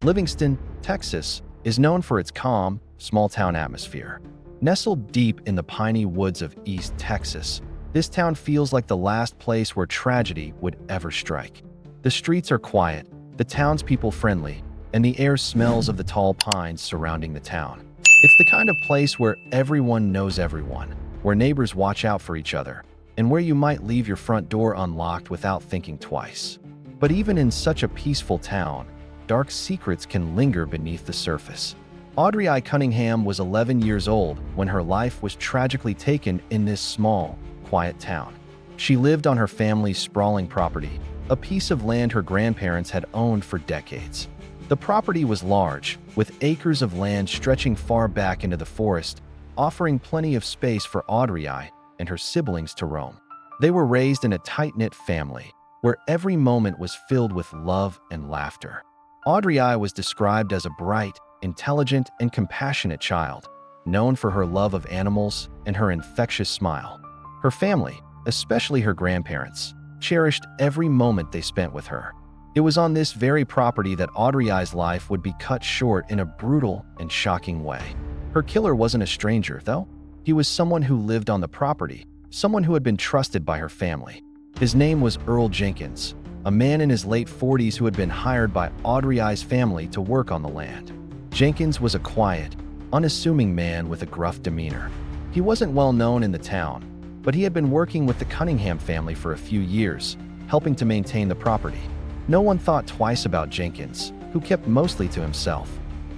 Livingston, Texas, is known for its calm, small-town atmosphere. Nestled deep in the piney woods of East Texas, this town feels like the last place where tragedy would ever strike. The streets are quiet, the townspeople friendly, and the air smells of the tall pines surrounding the town. It's the kind of place where everyone knows everyone, where neighbors watch out for each other, and where you might leave your front door unlocked without thinking twice. But even in such a peaceful town, dark secrets can linger beneath the surface. Audrii Cunningham was 11 years old when her life was tragically taken in this small, quiet town. She lived on her family's sprawling property, a piece of land her grandparents had owned for decades. The property was large, with acres of land stretching far back into the forest, offering plenty of space for Audrii and her siblings to roam. They were raised in a tight-knit family, where every moment was filled with love and laughter. Audrii was described as a bright, intelligent, and compassionate child, known for her love of animals and her infectious smile. Her family, especially her grandparents, cherished every moment they spent with her. It was on this very property that Audrii's life would be cut short in a brutal and shocking way. Her killer wasn't a stranger, though. He was someone who lived on the property, someone who had been trusted by her family. His name was Earl Jenkins, a man in his late 40s who had been hired by Audrii's family to work on the land. Jenkins was a quiet, unassuming man with a gruff demeanor. He wasn't well known in the town, but he had been working with the Cunningham family for a few years, helping to maintain the property. No one thought twice about Jenkins, who kept mostly to himself.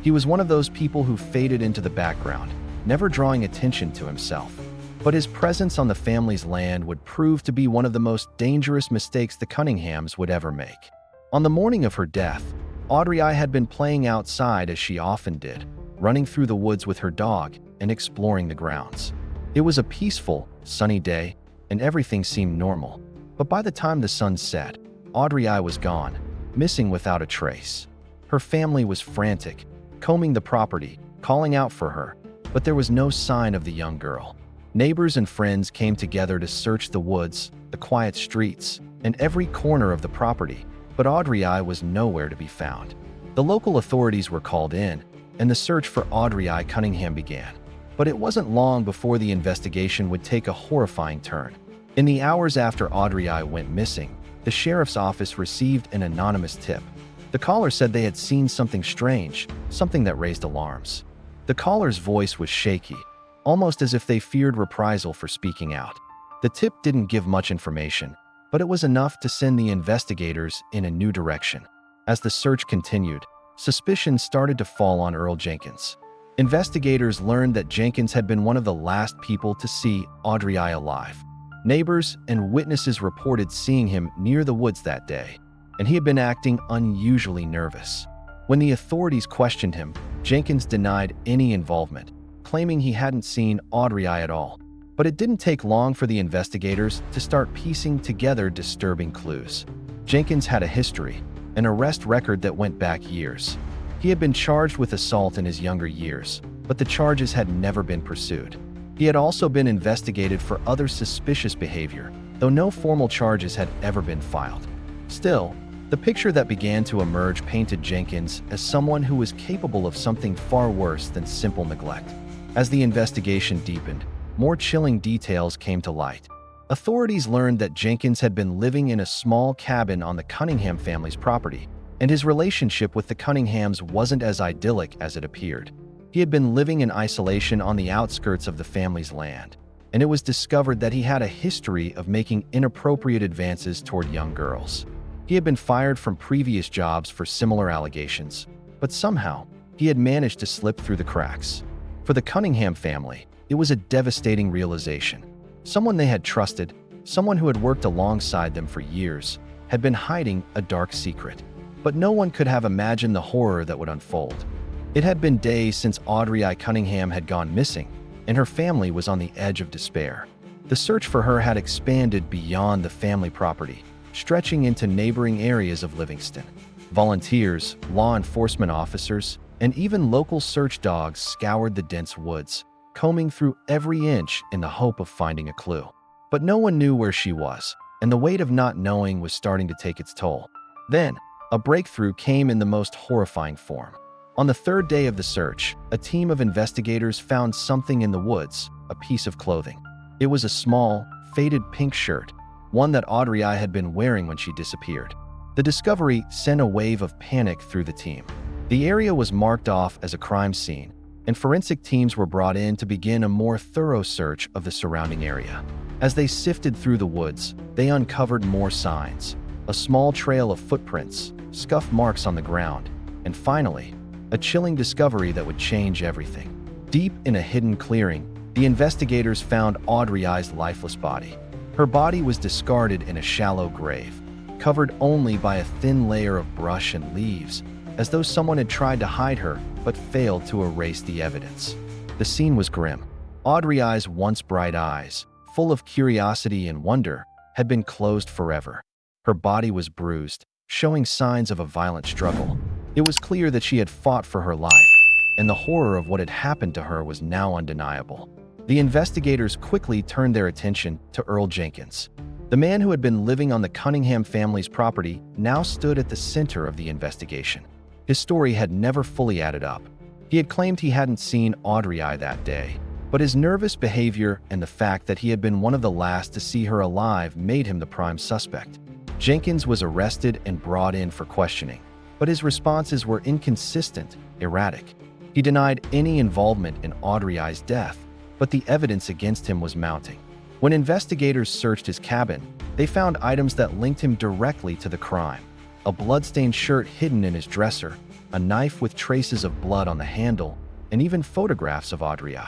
He was one of those people who faded into the background, never drawing attention to himself. But his presence on the family's land would prove to be one of the most dangerous mistakes the Cunninghams would ever make. On the morning of her death, Audrii had been playing outside as she often did, running through the woods with her dog and exploring the grounds. It was a peaceful, sunny day, and everything seemed normal. But by the time the sun set, Audrii was gone, missing without a trace. Her family was frantic, combing the property, calling out for her, but there was no sign of the young girl. Neighbors and friends came together to search the woods, the quiet streets, and every corner of the property, but Audrii was nowhere to be found. The local authorities were called in, and the search for Audrii Cunningham began. But it wasn't long before the investigation would take a horrifying turn. In the hours after Audrii went missing, the sheriff's office received an anonymous tip. The caller said they had seen something strange, something that raised alarms. The caller's voice was shaky, almost as if they feared reprisal for speaking out. The tip didn't give much information, but it was enough to send the investigators in a new direction. As the search continued, suspicion started to fall on Earl Jenkins. Investigators learned that Jenkins had been one of the last people to see Audrii alive. Neighbors and witnesses reported seeing him near the woods that day, and he had been acting unusually nervous. When the authorities questioned him, Jenkins denied any involvement, claiming he hadn't seen Audrii at all. But it didn't take long for the investigators to start piecing together disturbing clues. Jenkins had a history, an arrest record that went back years. He had been charged with assault in his younger years, but the charges had never been pursued. He had also been investigated for other suspicious behavior, though no formal charges had ever been filed. Still, the picture that began to emerge painted Jenkins as someone who was capable of something far worse than simple neglect. As the investigation deepened, more chilling details came to light. Authorities learned that Jenkins had been living in a small cabin on the Cunningham family's property, and his relationship with the Cunninghams wasn't as idyllic as it appeared. He had been living in isolation on the outskirts of the family's land, and it was discovered that he had a history of making inappropriate advances toward young girls. He had been fired from previous jobs for similar allegations, but somehow, he had managed to slip through the cracks. For the Cunningham family, it was a devastating realization. Someone they had trusted, someone who had worked alongside them for years, had been hiding a dark secret. But no one could have imagined the horror that would unfold. It had been days since Audrii Cunningham had gone missing, and her family was on the edge of despair. The search for her had expanded beyond the family property, stretching into neighboring areas of Livingston. Volunteers, law enforcement officers, and even local search dogs scoured the dense woods, combing through every inch in the hope of finding a clue. But no one knew where she was, and the weight of not knowing was starting to take its toll. Then, A breakthrough came in the most horrifying form. On the third day of the search, a team of investigators found something in the woods, a piece of clothing. It was a small, faded pink shirt, one that Audrey had been wearing when she disappeared. The discovery sent a wave of panic through the team. The area was marked off as a crime scene, and forensic teams were brought in to begin a more thorough search of the surrounding area. As they sifted through the woods, they uncovered more signs. A small trail of footprints, scuff marks on the ground, and finally, a chilling discovery that would change everything. Deep in a hidden clearing, the investigators found Audrey's lifeless body. Her body was discarded in a shallow grave, covered only by a thin layer of brush and leaves, as though someone had tried to hide her but failed to erase the evidence. The scene was grim. Audrey's once bright eyes, full of curiosity and wonder, had been closed forever. Her body was bruised, showing signs of a violent struggle. It was clear that she had fought for her life, and the horror of what had happened to her was now undeniable. The investigators quickly turned their attention to Earl Jenkins. The man who had been living on the Cunningham family's property now stood at the center of the investigation. His story had never fully added up. He had claimed he hadn't seen Audrey that day, but his nervous behavior and the fact that he had been one of the last to see her alive made him the prime suspect. Jenkins was arrested and brought in for questioning, but his responses were inconsistent, erratic. He denied any involvement in Audrey's death, but the evidence against him was mounting. When investigators searched his cabin, they found items that linked him directly to the crime. A blood-stained shirt hidden in his dresser, a knife with traces of blood on the handle, and even photographs of Audrey.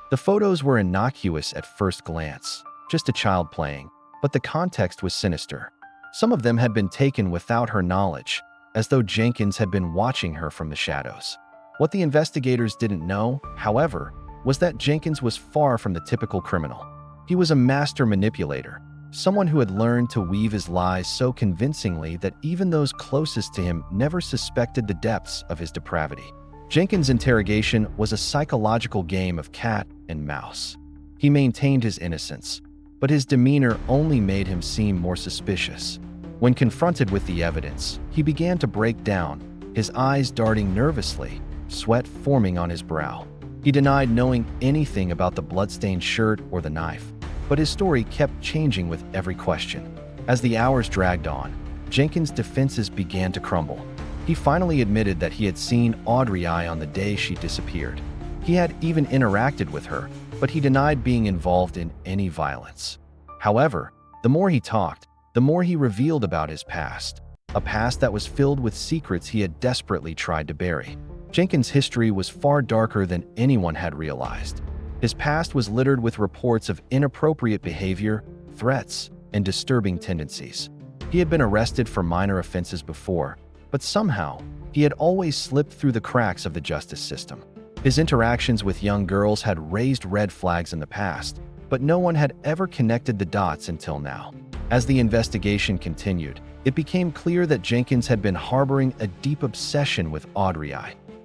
The photos were innocuous at first glance, just a child playing, but the context was sinister. Some of them had been taken without her knowledge, as though Jenkins had been watching her from the shadows. What the investigators didn't know, however, was that Jenkins was far from the typical criminal. He was a master manipulator, someone who had learned to weave his lies so convincingly that even those closest to him never suspected the depths of his depravity. Jenkins' interrogation was a psychological game of cat and mouse. He maintained his innocence, but his demeanor only made him seem more suspicious. When confronted with the evidence, he began to break down, his eyes darting nervously, sweat forming on his brow. He denied knowing anything about the bloodstained shirt or the knife, but his story kept changing with every question. As the hours dragged on, Jenkins' defenses began to crumble. He finally admitted that he had seen Audrey on the day she disappeared. He had even interacted with her, but he denied being involved in any violence. However, the more he talked, the more he revealed about his past, a past that was filled with secrets he had desperately tried to bury. Jenkins' history was far darker than anyone had realized. His past was littered with reports of inappropriate behavior, threats, and disturbing tendencies. He had been arrested for minor offenses before, but somehow, he had always slipped through the cracks of the justice system. His interactions with young girls had raised red flags in the past, but no one had ever connected the dots until now. As the investigation continued, it became clear that Jenkins had been harboring a deep obsession with Audrey,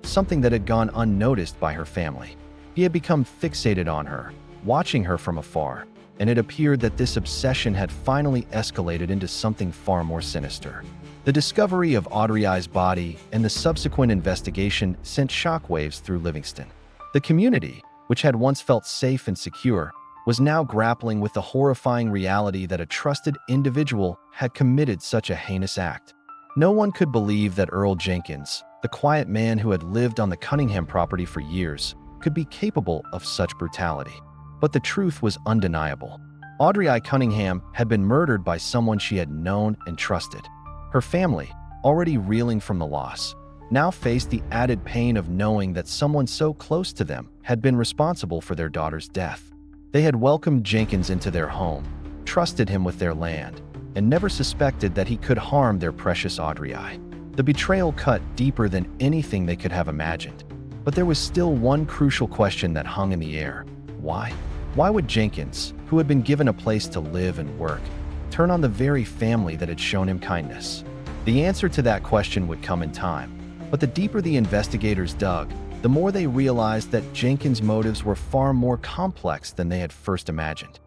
something that had gone unnoticed by her family. He had become fixated on her, watching her from afar, and it appeared that this obsession had finally escalated into something far more sinister. The discovery of Audrey's body and the subsequent investigation sent shockwaves through Livingston. The community, which had once felt safe and secure, was now grappling with the horrifying reality that a trusted individual had committed such a heinous act. No one could believe that Earl Jenkins, the quiet man who had lived on the Cunningham property for years, could be capable of such brutality. But the truth was undeniable. Audrey Cunningham had been murdered by someone she had known and trusted. Her family, already reeling from the loss, now faced the added pain of knowing that someone so close to them had been responsible for their daughter's death. They had welcomed Jenkins into their home, trusted him with their land, and never suspected that he could harm their precious Audrey. The betrayal cut deeper than anything they could have imagined. But there was still one crucial question that hung in the air. Why? Why would Jenkins, who had been given a place to live and work, turn on the very family that had shown him kindness? The answer to that question would come in time, but the deeper the investigators dug, the more they realized that Jenkins' motives were far more complex than they had first imagined.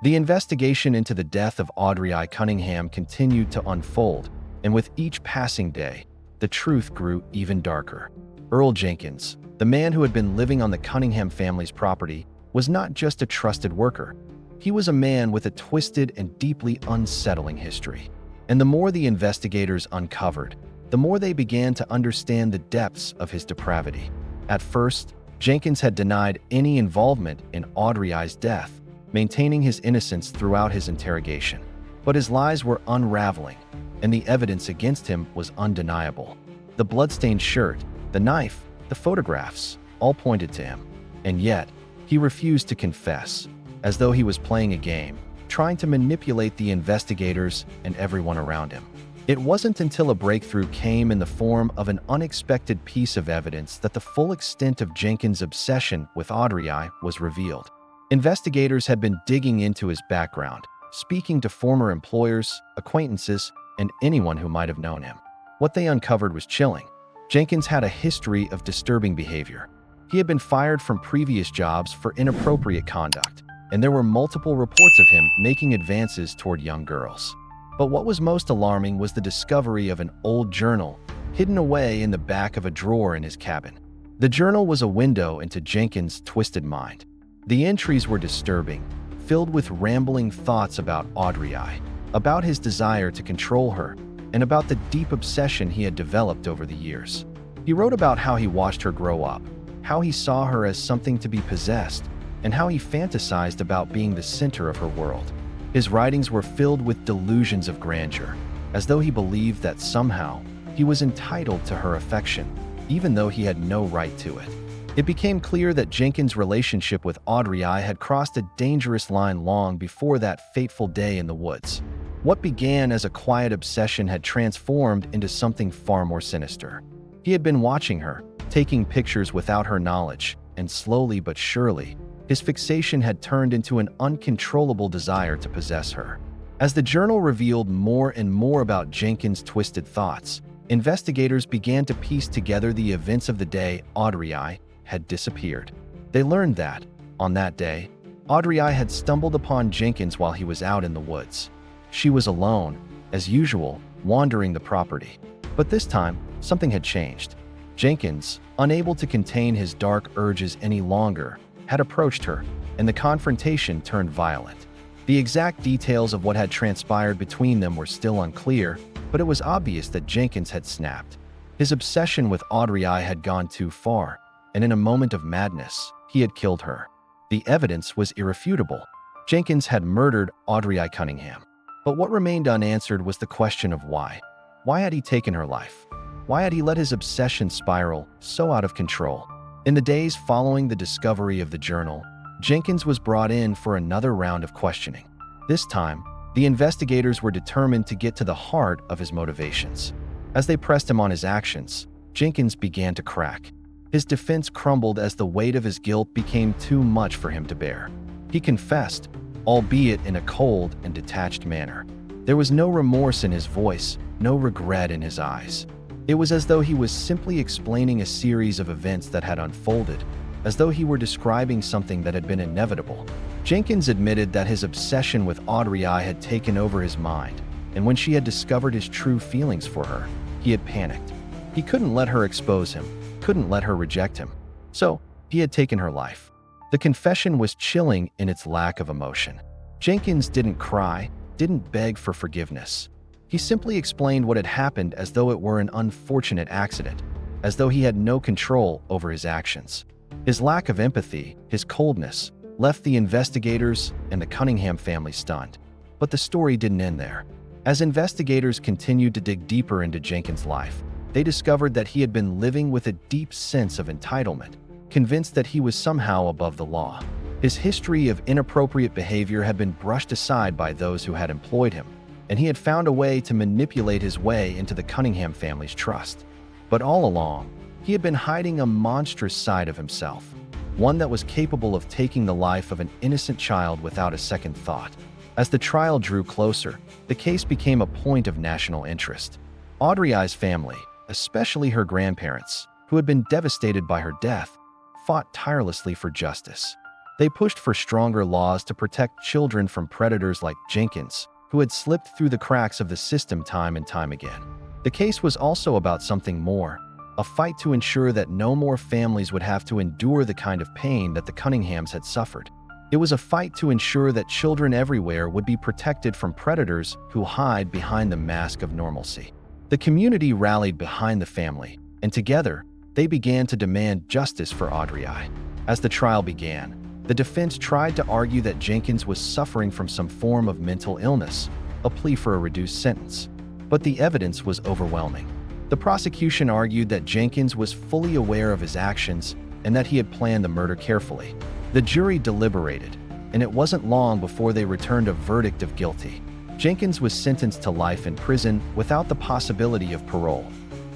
The investigation into the death of Audrey Cunningham continued to unfold, and with each passing day, the truth grew even darker. Earl Jenkins, the man who had been living on the Cunningham family's property, was not just a trusted worker. He was a man with a twisted and deeply unsettling history. And the more the investigators uncovered, the more they began to understand the depths of his depravity. At first, Jenkins had denied any involvement in Audrii's death, maintaining his innocence throughout his interrogation. But his lies were unraveling, and the evidence against him was undeniable. The bloodstained shirt, the knife, the photographs, all pointed to him. And yet, he refused to confess, as though he was playing a game, trying to manipulate the investigators and everyone around him. It wasn't until a breakthrough came in the form of an unexpected piece of evidence that the full extent of Jenkins' obsession with Audrii was revealed. Investigators had been digging into his background, speaking to former employers, acquaintances, and anyone who might have known him. What they uncovered was chilling. Jenkins had a history of disturbing behavior. He had been fired from previous jobs for inappropriate conduct, and there were multiple reports of him making advances toward young girls. But what was most alarming was the discovery of an old journal hidden away in the back of a drawer in his cabin. The journal was a window into Jenkins' twisted mind. The entries were disturbing, filled with rambling thoughts about Audrii, about his desire to control her, and about the deep obsession he had developed over the years. He wrote about how he watched her grow up, how he saw her as something to be possessed, and how he fantasized about being the center of her world. His writings were filled with delusions of grandeur, as though he believed that somehow he was entitled to her affection, even though he had no right to it. It became clear that Jenkins' relationship with Audrii had crossed a dangerous line long before that fateful day in the woods. What began as a quiet obsession had transformed into something far more sinister. He had been watching her, taking pictures without her knowledge, and slowly but surely, his fixation had turned into an uncontrollable desire to possess her. As the journal revealed more and more about Jenkins' twisted thoughts, investigators began to piece together the events of the day Audrii had disappeared. They learned that, on that day, Audrii had stumbled upon Jenkins while he was out in the woods. She was alone, as usual, wandering the property. But this time, something had changed. Jenkins, unable to contain his dark urges any longer, had approached her, and the confrontation turned violent. The exact details of what had transpired between them were still unclear, but it was obvious that Jenkins had snapped. His obsession with Audrii had gone too far, and in a moment of madness, he had killed her. The evidence was irrefutable. Jenkins had murdered Audrii Cunningham. But what remained unanswered was the question of why. Why had he taken her life? Why had he let his obsession spiral so out of control? In the days following the discovery of the journal, Jenkins was brought in for another round of questioning. This time, the investigators were determined to get to the heart of his motivations. As they pressed him on his actions, Jenkins began to crack. His defense crumbled as the weight of his guilt became too much for him to bear. He confessed, albeit in a cold and detached manner. There was no remorse in his voice, no regret in his eyes. It was as though he was simply explaining a series of events that had unfolded, as though he were describing something that had been inevitable. Jenkins admitted that his obsession with Audrii had taken over his mind, and when she had discovered his true feelings for her, he had panicked. He couldn't let her expose him, couldn't let her reject him. So, he had taken her life. The confession was chilling in its lack of emotion. Jenkins didn't cry, didn't beg for forgiveness. He simply explained what had happened as though it were an unfortunate accident, as though he had no control over his actions. His lack of empathy, his coldness, left the investigators and the Cunningham family stunned. But the story didn't end there. As investigators continued to dig deeper into Jenkins' life, they discovered that he had been living with a deep sense of entitlement, convinced that he was somehow above the law. His history of inappropriate behavior had been brushed aside by those who had employed him, and he had found a way to manipulate his way into the Cunningham family's trust. But all along, he had been hiding a monstrous side of himself, one that was capable of taking the life of an innocent child without a second thought. As the trial drew closer, the case became a point of national interest. Audrii's family, especially her grandparents, who had been devastated by her death, fought tirelessly for justice. They pushed for stronger laws to protect children from predators like Jenkins, who had slipped through the cracks of the system time and time again. The case was also about something more, a fight to ensure that no more families would have to endure the kind of pain that the Cunninghams had suffered. It was a fight to ensure that children everywhere would be protected from predators who hide behind the mask of normalcy. The community rallied behind the family, and together, they began to demand justice for Audrii. As the trial began, the defense tried to argue that Jenkins was suffering from some form of mental illness, a plea for a reduced sentence. But the evidence was overwhelming. The prosecution argued that Jenkins was fully aware of his actions and that he had planned the murder carefully. The jury deliberated, and it wasn't long before they returned a verdict of guilty. Jenkins was sentenced to life in prison without the possibility of parole.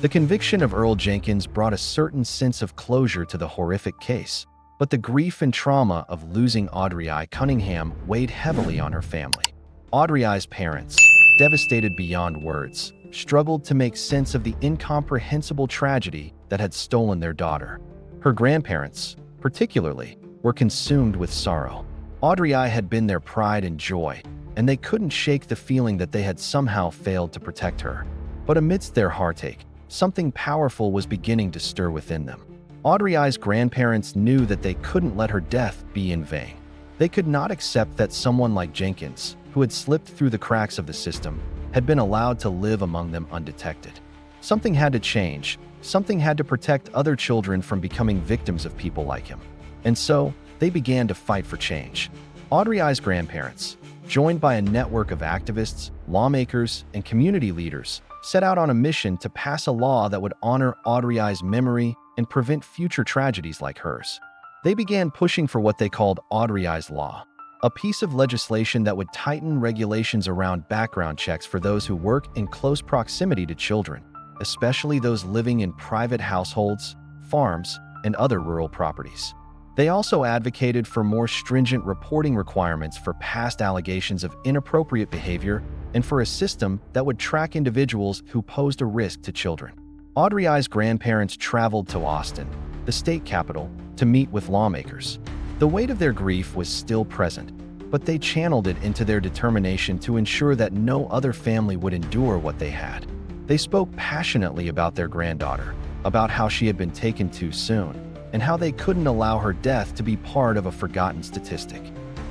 The conviction of Earl Jenkins brought a certain sense of closure to the horrific case, but the grief and trauma of losing Audrii Cunningham weighed heavily on her family. Audrii's parents, devastated beyond words, struggled to make sense of the incomprehensible tragedy that had stolen their daughter. Her grandparents, particularly, were consumed with sorrow. Audrii had been their pride and joy, and they couldn't shake the feeling that they had somehow failed to protect her. But amidst their heartache, something powerful was beginning to stir within them. Audrii's grandparents knew that they couldn't let her death be in vain. They could not accept that someone like Jenkins, who had slipped through the cracks of the system, had been allowed to live among them undetected. Something had to change. Something had to protect other children from becoming victims of people like him. And so, they began to fight for change. Audrii's grandparents, joined by a network of activists, lawmakers, and community leaders, set out on a mission to pass a law that would honor Audrii's memory and prevent future tragedies like hers. They began pushing for what they called Audrii's Law, a piece of legislation that would tighten regulations around background checks for those who work in close proximity to children, especially those living in private households, farms, and other rural properties. They also advocated for more stringent reporting requirements for past allegations of inappropriate behavior and for a system that would track individuals who posed a risk to children. Audrii's grandparents traveled to Austin, the state capital, to meet with lawmakers. The weight of their grief was still present, but they channeled it into their determination to ensure that no other family would endure what they had. They spoke passionately about their granddaughter, about how she had been taken too soon, and how they couldn't allow her death to be part of a forgotten statistic.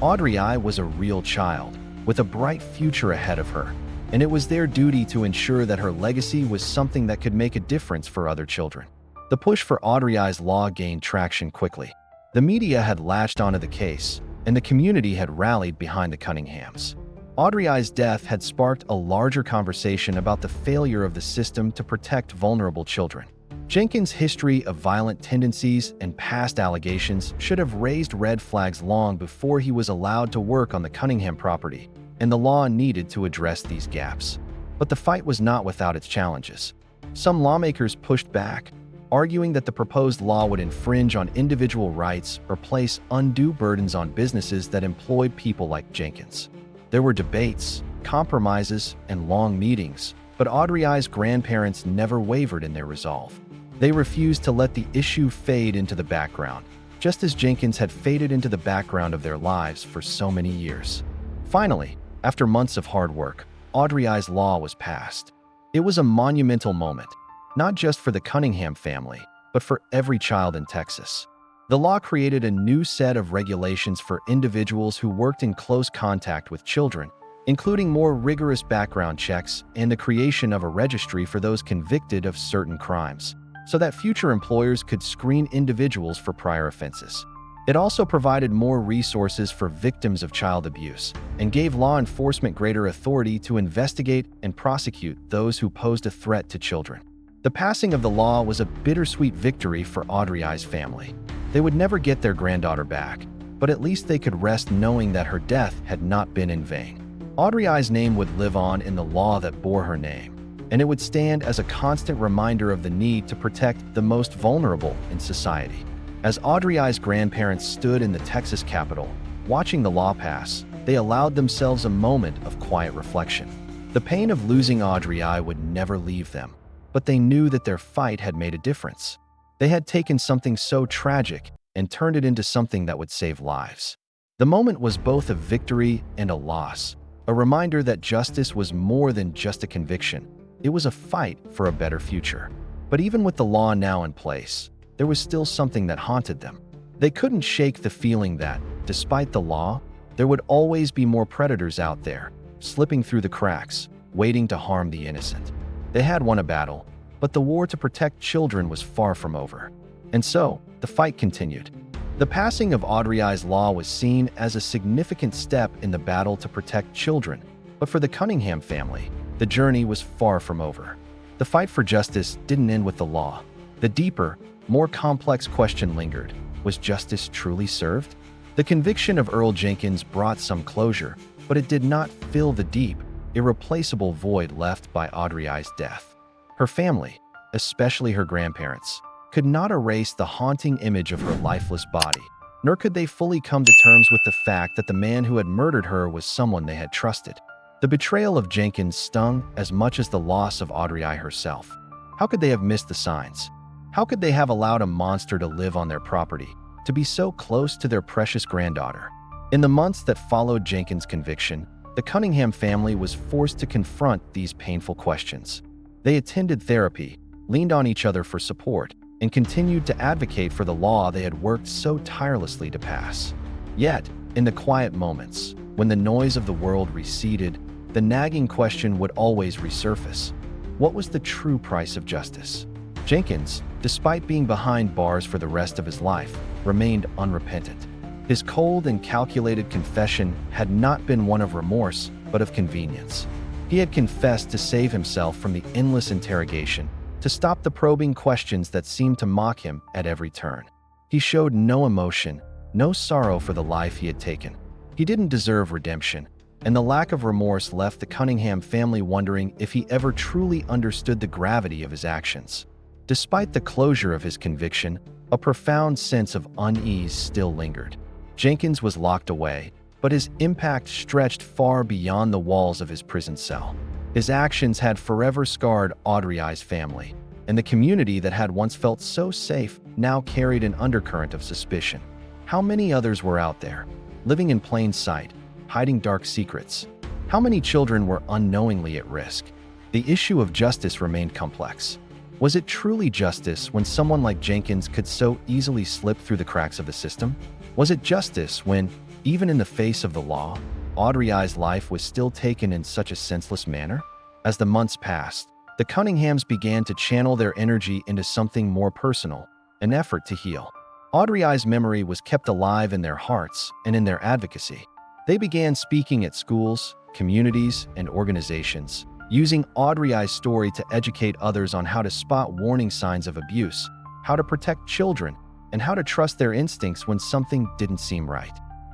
Audrii was a real child, with a bright future ahead of her, and it was their duty to ensure that her legacy was something that could make a difference for other children. The push for Audrii's Law gained traction quickly. The media had latched onto the case, and the community had rallied behind the Cunninghams. Audrii's death had sparked a larger conversation about the failure of the system to protect vulnerable children. Jenkins' history of violent tendencies and past allegations should have raised red flags long before he was allowed to work on the Cunningham property, and the law needed to address these gaps. But the fight was not without its challenges. Some lawmakers pushed back, arguing that the proposed law would infringe on individual rights or place undue burdens on businesses that employed people like Jenkins. There were debates, compromises, and long meetings, but Audrii's grandparents never wavered in their resolve. They refused to let the issue fade into the background, just as Jenkins had faded into the background of their lives for so many years. Finally, after months of hard work, Audrii's Law was passed. It was a monumental moment, not just for the Cunningham family, but for every child in Texas. The law created a new set of regulations for individuals who worked in close contact with children, including more rigorous background checks and the creation of a registry for those convicted of certain crimes, so that future employers could screen individuals for prior offenses. It also provided more resources for victims of child abuse and gave law enforcement greater authority to investigate and prosecute those who posed a threat to children. The passing of the law was a bittersweet victory for Audrii's family. They would never get their granddaughter back, but at least they could rest knowing that her death had not been in vain. Audrii's name would live on in the law that bore her name, and it would stand as a constant reminder of the need to protect the most vulnerable in society. As Audrii's grandparents stood in the Texas Capitol, watching the law pass, they allowed themselves a moment of quiet reflection. The pain of losing Audrii would never leave them, but they knew that their fight had made a difference. They had taken something so tragic and turned it into something that would save lives. The moment was both a victory and a loss, a reminder that justice was more than just a conviction. It was a fight for a better future. But even with the law now in place, there was still something that haunted them. They couldn't shake the feeling that, despite the law, there would always be more predators out there, slipping through the cracks, waiting to harm the innocent. They had won a battle, but the war to protect children was far from over. And so, the fight continued. The passing of Audrii's law was seen as a significant step in the battle to protect children, but for the Cunningham family, the journey was far from over. The fight for justice didn't end with the law. The deeper, more complex question lingered. Was justice truly served? The conviction of Earl Jenkins brought some closure, but it did not fill the deep, irreplaceable void left by Audrii's death. Her family, especially her grandparents, could not erase the haunting image of her lifeless body, nor could they fully come to terms with the fact that the man who had murdered her was someone they had trusted. The betrayal of Jenkins stung as much as the loss of Audrii herself. How could they have missed the signs? How could they have allowed a monster to live on their property, to be so close to their precious granddaughter? In the months that followed Jenkins' conviction, the Cunningham family was forced to confront these painful questions. They attended therapy, leaned on each other for support, and continued to advocate for the law they had worked so tirelessly to pass. Yet, in the quiet moments, when the noise of the world receded, the nagging question would always resurface. What was the true price of justice? Jenkins, despite being behind bars for the rest of his life, remained unrepentant. His cold and calculated confession had not been one of remorse, but of convenience. He had confessed to save himself from the endless interrogation, to stop the probing questions that seemed to mock him at every turn. He showed no emotion, no sorrow for the life he had taken. He didn't deserve redemption, and the lack of remorse left the Cunningham family wondering if he ever truly understood the gravity of his actions. Despite the closure of his conviction, a profound sense of unease still lingered. Jenkins was locked away, but his impact stretched far beyond the walls of his prison cell. His actions had forever scarred Audrii's family, and the community that had once felt so safe now carried an undercurrent of suspicion. How many others were out there, living in plain sight, hiding dark secrets? How many children were unknowingly at risk? The issue of justice remained complex. Was it truly justice when someone like Jenkins could so easily slip through the cracks of the system? Was it justice when, even in the face of the law, Audrii's life was still taken in such a senseless manner? As the months passed, the Cunninghams began to channel their energy into something more personal, an effort to heal. Audrii's memory was kept alive in their hearts and in their advocacy. They began speaking at schools, communities, and organizations, using Audrii's story to educate others on how to spot warning signs of abuse, how to protect children, and how to trust their instincts when something didn't seem right.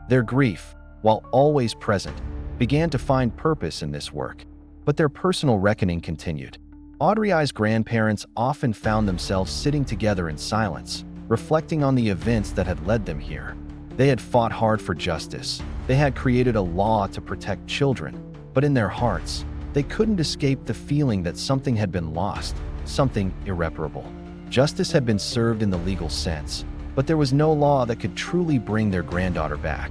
Their grief, while always present, began to find purpose in this work, but their personal reckoning continued. Audrii's grandparents often found themselves sitting together in silence, reflecting on the events that had led them here. They had fought hard for justice. They had created a law to protect children, but in their hearts, they couldn't escape the feeling that something had been lost, something irreparable. Justice had been served in the legal sense, but there was no law that could truly bring their granddaughter back.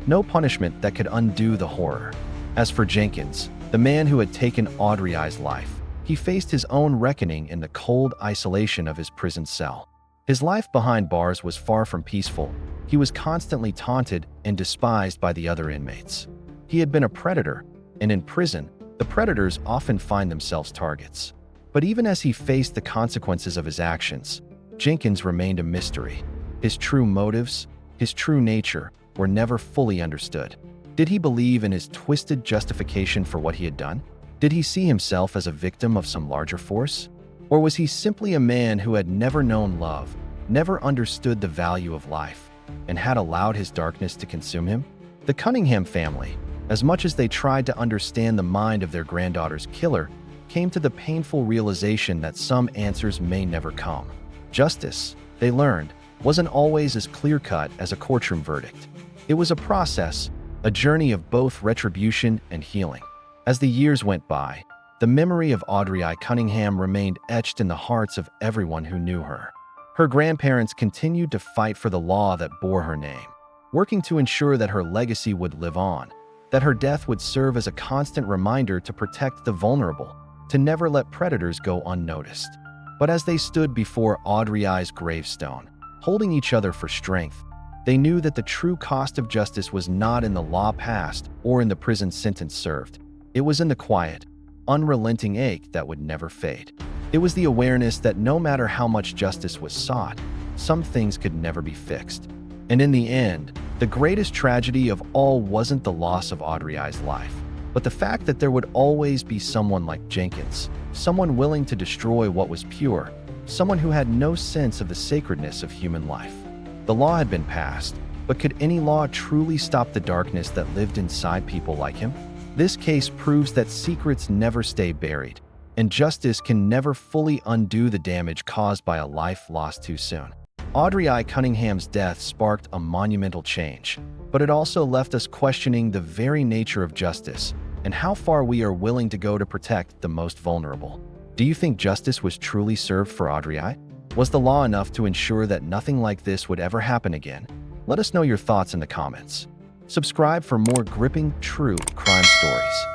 No punishment that could undo the horror. As for Jenkins, the man who had taken Audrii's life, he faced his own reckoning in the cold isolation of his prison cell. His life behind bars was far from peaceful. He was constantly taunted and despised by the other inmates. He had been a predator, and in prison, the predators often find themselves targets. But even as he faced the consequences of his actions, Jenkins remained a mystery. His true motives, his true nature, were never fully understood. Did he believe in his twisted justification for what he had done? Did he see himself as a victim of some larger force? Or was he simply a man who had never known love, never understood the value of life, and had allowed his darkness to consume him? The Cunningham family, as much as they tried to understand the mind of their granddaughter's killer, came to the painful realization that some answers may never come. Justice, they learned, wasn't always as clear-cut as a courtroom verdict. It was a process, a journey of both retribution and healing. As the years went by, the memory of Audrii Cunningham remained etched in the hearts of everyone who knew her. Her grandparents continued to fight for the law that bore her name, working to ensure that her legacy would live on, that her death would serve as a constant reminder to protect the vulnerable, to never let predators go unnoticed. But as they stood before Audrii's gravestone, holding each other for strength, they knew that the true cost of justice was not in the law passed or in the prison sentence served. It was in the quiet, unrelenting ache that would never fade. It was the awareness that no matter how much justice was sought, some things could never be fixed. And in the end, the greatest tragedy of all wasn't the loss of Audrii's life, but the fact that there would always be someone like Jenkins, someone willing to destroy what was pure, someone who had no sense of the sacredness of human life. The law had been passed, but could any law truly stop the darkness that lived inside people like him? This case proves that secrets never stay buried, and justice can never fully undo the damage caused by a life lost too soon. Audrii Cunningham's death sparked a monumental change, but it also left us questioning the very nature of justice and how far we are willing to go to protect the most vulnerable. Do you think justice was truly served for Audrii? Was the law enough to ensure that nothing like this would ever happen again? Let us know your thoughts in the comments. Subscribe for more gripping, true crime stories.